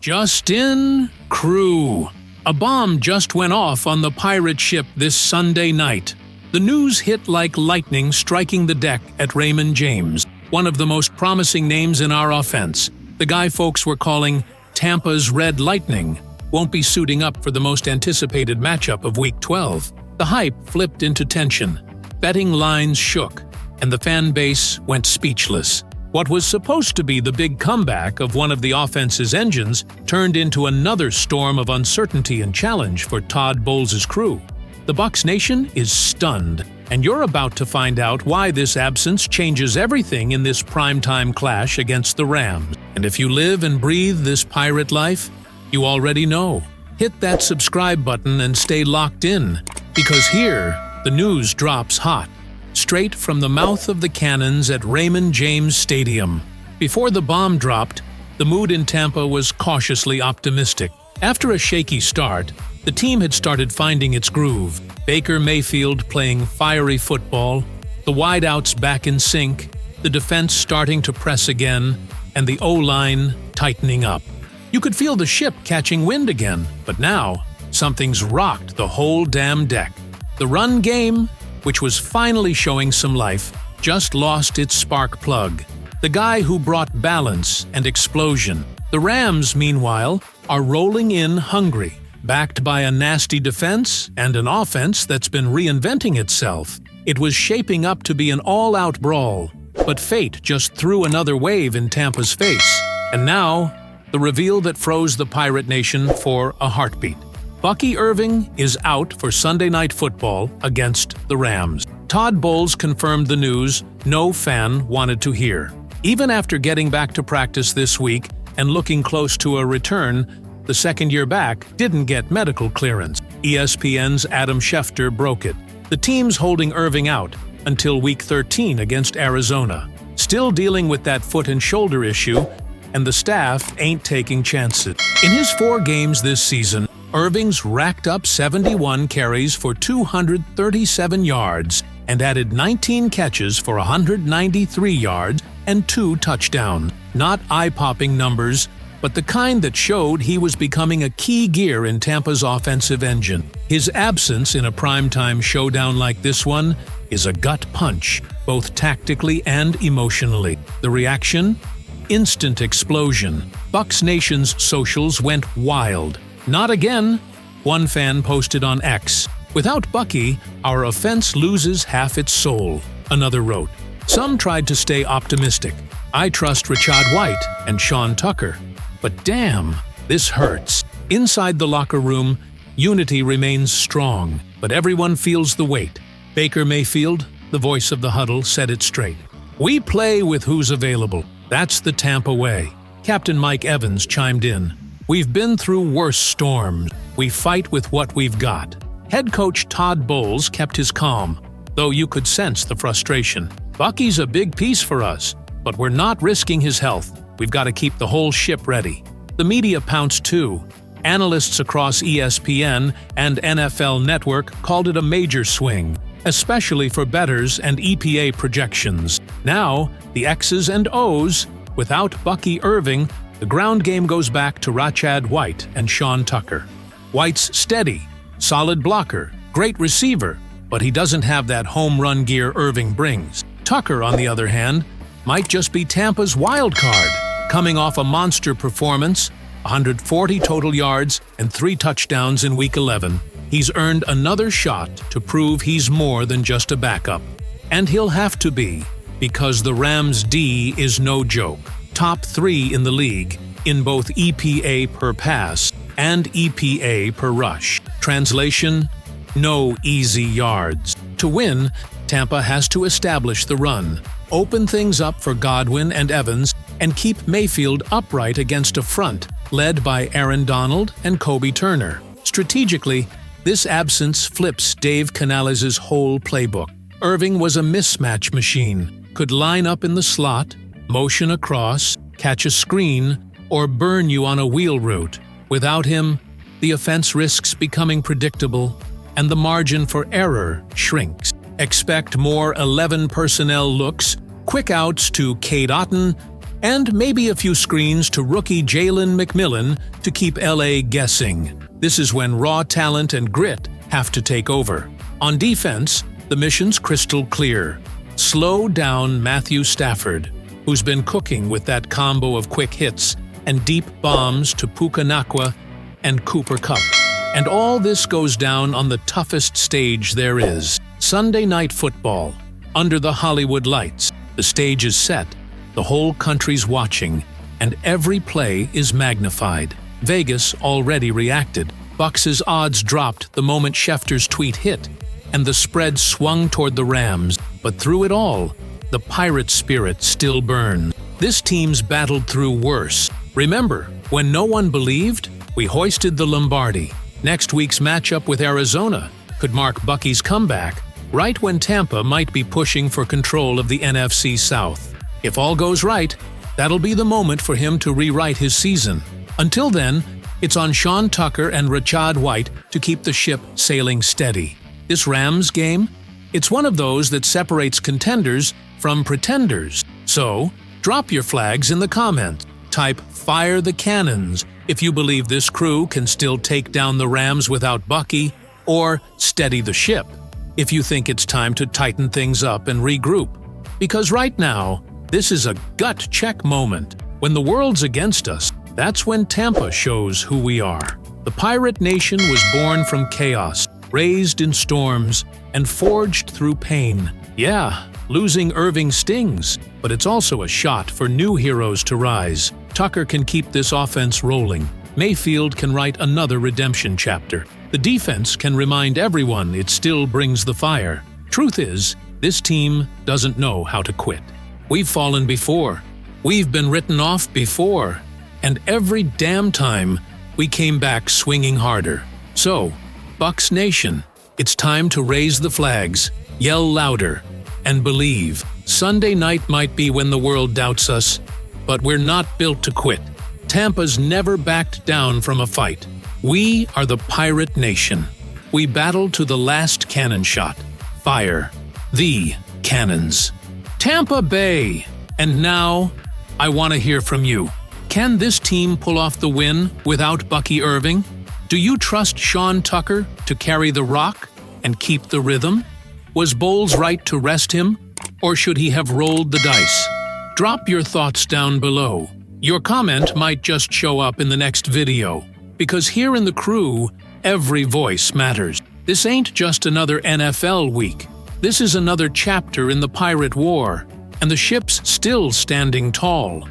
Justin Crew. A bomb just went off on the pirate ship this Sunday night. The news hit like lightning striking the deck at Raymond James, one of the most promising names in our offense. The guy folks were calling Tampa's Red Lightning won't be suiting up for the most anticipated matchup of Week 12. The hype flipped into tension. Betting lines shook, and the fan base went speechless. What was supposed to be the big comeback of one of the offense's engines turned into another storm of uncertainty and challenge for Todd Bowles' crew. The Bucs Nation is stunned, and you're about to find out why this absence changes everything in this primetime clash against the Rams. And if you live and breathe this pirate life, you already know. Hit that subscribe button and stay locked in, because here, the news drops hot. Straight from the mouth of the cannons at Raymond James Stadium. Before the bomb dropped, the mood in Tampa was cautiously optimistic. After a shaky start, the team had started finding its groove. Baker Mayfield playing fiery football, the wideouts back in sync, the defense starting to press again, and the O-line tightening up. You could feel the ship catching wind again, but now, something's rocked the whole damn deck. The run game, which was finally showing some life, just lost its spark plug. The guy who brought balance and explosion. The Rams, meanwhile, are rolling in hungry, backed by a nasty defense and an offense that's been reinventing itself. It was shaping up to be an all-out brawl, but fate just threw another wave in Tampa's face. And now, the reveal that froze the Pirate Nation for a heartbeat. Bucky Irving is out for Sunday Night Football against the Rams. Todd Bowles confirmed the news no fan wanted to hear. Even after getting back to practice this week and looking close to a return, the second-year back didn't get medical clearance. ESPN's Adam Schefter broke it. The team's holding Irving out until Week 13 against Arizona. Still dealing with that foot and shoulder issue, and the staff ain't taking chances. In his 4 games this season, Irving's racked up 71 carries for 237 yards and added 19 catches for 193 yards and 2 touchdowns. Not eye-popping numbers, but the kind that showed he was becoming a key gear in Tampa's offensive engine. His absence in a primetime showdown like this one is a gut punch, both tactically and emotionally. The reaction? Instant explosion. Bucs Nation's socials went wild. "Not again," one fan posted on X. "Without Bucky, our offense loses half its soul," another wrote. Some tried to stay optimistic. "I trust Rachaad White and Sean Tucker." But damn, this hurts. Inside the locker room, unity remains strong, but everyone feels the weight. Baker Mayfield, the voice of the huddle, said it straight. "We play with who's available. That's the Tampa way." Captain Mike Evans chimed in. "We've been through worse storms. We fight with what we've got." Head coach Todd Bowles kept his calm, though you could sense the frustration. "Bucky's a big piece for us, but we're not risking his health. We've got to keep the whole ship ready." The media pounced too. Analysts across ESPN and NFL Network called it a major swing, especially for bettors and EPA projections. Now, the X's and O's, without Bucky Irving, the ground game goes back to Rachaad White and Sean Tucker. White's steady, solid blocker, great receiver, but he doesn't have that home run gear Irving brings. Tucker, on the other hand, might just be Tampa's wild card, coming off a monster performance, 140 total yards and 3 touchdowns in Week 11. He's earned another shot to prove he's more than just a backup. And he'll have to be, because the Rams' D is no joke. Top 3 in the league in both EPA per pass and EPA per rush. Translation: no easy yards. To win, Tampa has to establish the run, open things up for Godwin and Evans, and keep Mayfield upright against a front led by Aaron Donald and Kobe Turner. Strategically, this absence flips Dave Canales' whole playbook. Irving was a mismatch machine, could line up in the slot, motion across, catch a screen, or burn you on a wheel route. Without him, the offense risks becoming predictable, and the margin for error shrinks. Expect more 11 personnel looks, quick outs to Cade Otton, And maybe a few screens to rookie Jalen McMillan to keep LA guessing. This is when raw talent and grit have to take over. On defense, the mission's crystal clear. Slow down Matthew Stafford, who's been cooking with that combo of quick hits and deep bombs to Puka Nacua and Cooper Kupp. And all this goes down on the toughest stage there is. Sunday Night Football. Under the Hollywood lights. The stage is set. The whole country's watching, and every play is magnified. Vegas already reacted. Bucs' odds dropped the moment Schefter's tweet hit, and the spread swung toward the Rams. But through it all, the Pirate spirit still burns. This team's battled through worse. Remember, when no one believed, we hoisted the Lombardi. Next week's matchup with Arizona could mark Bucky's comeback, right when Tampa might be pushing for control of the NFC South. If all goes right, that'll be the moment for him to rewrite his season. Until then, it's on Sean Tucker and Rachaad White to keep the ship sailing steady. This Rams game? It's one of those that separates contenders from pretenders. So, drop your flags in the comments. Type "Fire the Cannons" if you believe this crew can still take down the Rams without Bucky, or "Steady the ship" if you think it's time to tighten things up and regroup. Because right now, this is a gut-check moment. When the world's against us, that's when Tampa shows who we are. The Pirate Nation was born from chaos, raised in storms, and forged through pain. Yeah, losing Irving stings, but it's also a shot for new heroes to rise. Tucker can keep this offense rolling. Mayfield can write another redemption chapter. The defense can remind everyone it still brings the fire. Truth is, this team doesn't know how to quit. We've fallen before. We've been written off before. And every damn time, we came back swinging harder. So, Bucs Nation, it's time to raise the flags, yell louder, and believe. Sunday night might be when the world doubts us, but we're not built to quit. Tampa's never backed down from a fight. We are the Pirate Nation. We battle to the last cannon shot. Fire the cannons. Tampa Bay! And now, I want to hear from you. Can this team pull off the win without Bucky Irving? Do you trust Sean Tucker to carry the rock and keep the rhythm? Was Bowles right to rest him, or should he have rolled the dice? Drop your thoughts down below. Your comment might just show up in the next video, because here in the crew, every voice matters. This ain't just another NFL week. This is another chapter in the Pirate War, and the ship's still standing tall.